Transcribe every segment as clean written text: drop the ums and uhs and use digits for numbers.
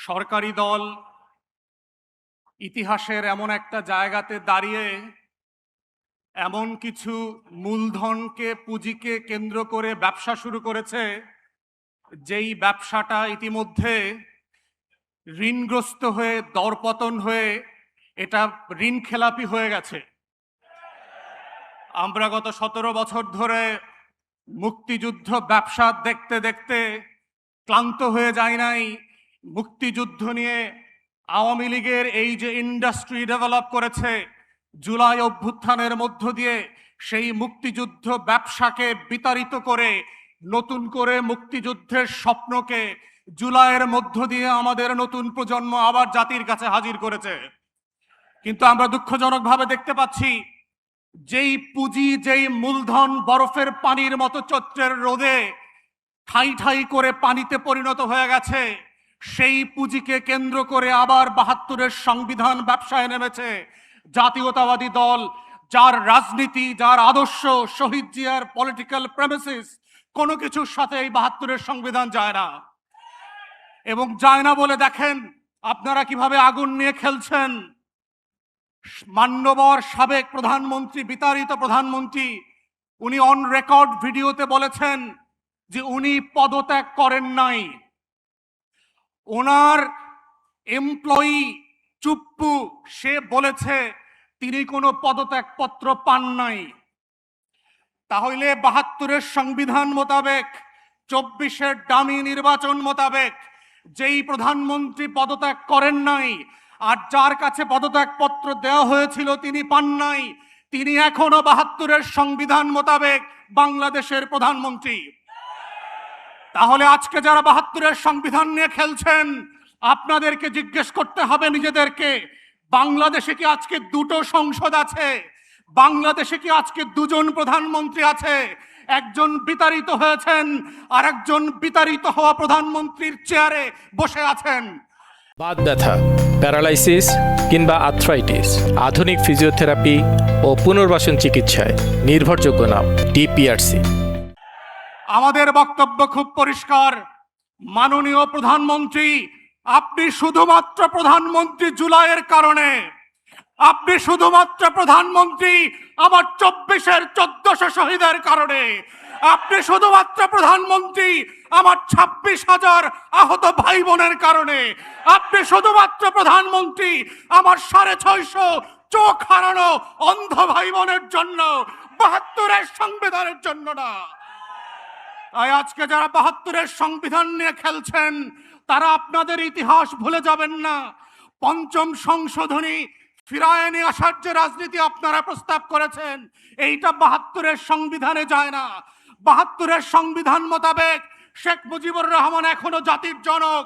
সরকারি দল ইতিহাসের এমন একটা জায়গাতে দাঁড়িয়ে এমন কিছু মূলধনকে পুঁজিকে কেন্দ্র করে ব্যবসা শুরু করেছে, যেই ব্যবসাটা ইতিমধ্যে ঋণগ্রস্ত হয়ে দরপতন হয়ে এটা ঋণ খেলাপি হয়ে গেছে। আমরা গত 17 বছর ধরে মুক্তিযুদ্ধ ব্যবসা দেখতে দেখতে ক্লান্ত হয়ে যায় নাই। মুক্তিযুদ্ধ নিয়ে আওয়ামী লীগের এই যে ইন্ডাস্ট্রি ডেভেলপ করেছে জুলাই অভ্যুত্থানের মধ্য দিয়ে, সেই মুক্তিযুদ্ধ ব্যবসাকে বিতাড়িত করে নতুন করে মুক্তিযুদ্ধের স্বপ্নকে জুলাইয়ের মধ্য দিয়ে আমাদের নতুন প্রজন্ম আবার জাতির কাছে হাজির করেছে। কিন্তু আমরা দুঃখজনকভাবে দেখতে পাচ্ছি, যেই পুঁজি যেই মূলধন বরফের পানির মতো চৈত্রের রোদে ঠাই ঠাই করে পানিতে পরিণত হয়ে গেছে, সেই পুঁজিকে কেন্দ্র করে আবার ৭২-এর সংবিধান ব্যবসায় নেমেছে জাতীয়তাবাদী দল, যার রাজনীতি, যার আদর্শ, শহীদ জিয়ার পলিটিক্যাল প্রেমিসিস কোনো কিছুর সাথে এই ৭২-এর সংবিধান যায় না। এবং যায় না বলে দেখেন আপনারা কিভাবে আগুন নিয়ে খেলছেন। মান্যবর সাবেক প্রধানমন্ত্রী, বিতাড়িত প্রধানমন্ত্রী, উনি অন রেকর্ড ভিডিওতে বলেছেন যে উনি পদত্যাগ করেন নাই। ওনার এমপ্লয়ি চুপ্পু সে বলেছে তিনি কোনো পদত্যাগপত্র পান নাই। তাহলে ৭২-এর সংবিধান মোতাবেক, ২৪-এর ডামি নির্বাচন মোতাবেক যেই প্রধানমন্ত্রী পদত্যাগ করেন নাই আর যার কাছে পদত্যাগপত্র দেওয়া হয়েছিল তিনি পান নাই, তিনি এখনো ৭২-এর সংবিধান মোতাবেক বাংলাদেশের প্রধানমন্ত্রী। তাহলে আজকে যারা ৭২-এর সংবিধান নিয়ে খেলছেন, আপনাদেরকে জিজ্ঞেস করতে হবে নিজেদেরকে, বাংলাদেশে কি আজকে দুটো সংসদ আছে? বাংলাদেশে কি আজকে দুজন প্রধানমন্ত্রী আছে? একজন বিতাড়িত হয়েছেন আর একজন বিতাড়িত হওয়া প্রধানমন্ত্রীর চেয়ারে বসে আছেন। বাত ব্যথা, প্যারালাইসিস কিংবা আর্থ্রাইটিস, আধুনিক ফিজিওথেরাপি ও পুনর্বাসন চিকিৎসায় নির্ভরযোগ্য নাম ডিপিআরসি। আমাদের বক্তব্য খুব পরিষ্কার, মাননীয় প্রধানমন্ত্রী, আপনি শুধুমাত্র প্রধানমন্ত্রী জুলাইয়ের কারণে, আপনি শুধুমাত্র প্রধানমন্ত্রী আমার ২৪-এর ১৪০০ শহীদের কারণে, আপনি শুধুমাত্র প্রধানমন্ত্রী আমার ২৬,০০০ আহত ভাই বোনের কারণে, আপনি শুধুমাত্র প্রধানমন্ত্রী আমার ৬৫০ চোখ হারানো অন্ধ ভাই বোনের জন্য, ৭২-এর সংবিধানের জন্য না। তাই আজকে যারা ৭২-এর সংবিধান নিয়ে খেলছেন তারা আপনাদের ইতিহাস ভুলে যাবেন না। পঞ্চম সংশোধনী ফিরায় নিয়ে আসার যে রাজনীতি আপনারা প্রস্তাব করেছেন, এইটা ৭২-এর সংবিধানে যায় না। ৭২-এর সংবিধান মোতাবেক শেখ মুজিবুর রহমান এখনো জাতির জনক,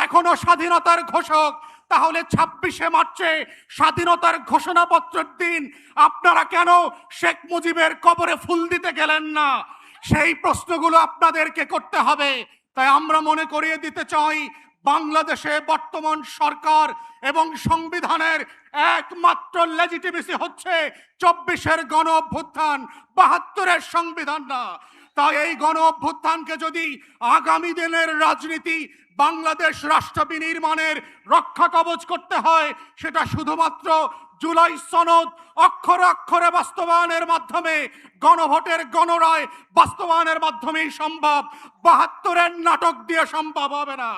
এখনো স্বাধীনতার ঘোষক। তাহলে ২৬শে মার্চে স্বাধীনতার ঘোষণাপত্রের দিন আপনারা কেন শেখ মুজিবের কবরে ফুল দিতে গেলেন না? সেই প্রশ্নগুলো আপনাদেরকে করতে হবে। তাই আমরা মনে করিয়ে দিতে চাই, বাংলাদেশে বর্তমান সরকার এবং সংবিধানের একমাত্র লেজিটিমেসি হচ্ছে ২৪-এর গণ অভ্যুত্থান, ৭২-এর সংবিধান না। তাই এই গণ অভ্যুত্থানকে যদি আগামী দিনের রাজনীতি, বাংলাদেশ রাষ্ট্র বিনির্মাণের রক্ষা কবচ করতে হয়, সেটা শুধুমাত্র জুলাই সনদ অক্ষরে অক্ষরে বাস্তবায়নের মাধ্যমে, গণভোটের গণরায় বাস্তবায়নের মাধ্যমেই সম্ভব। ৭২-এর নাটক দিয়ে সম্ভব হবে না।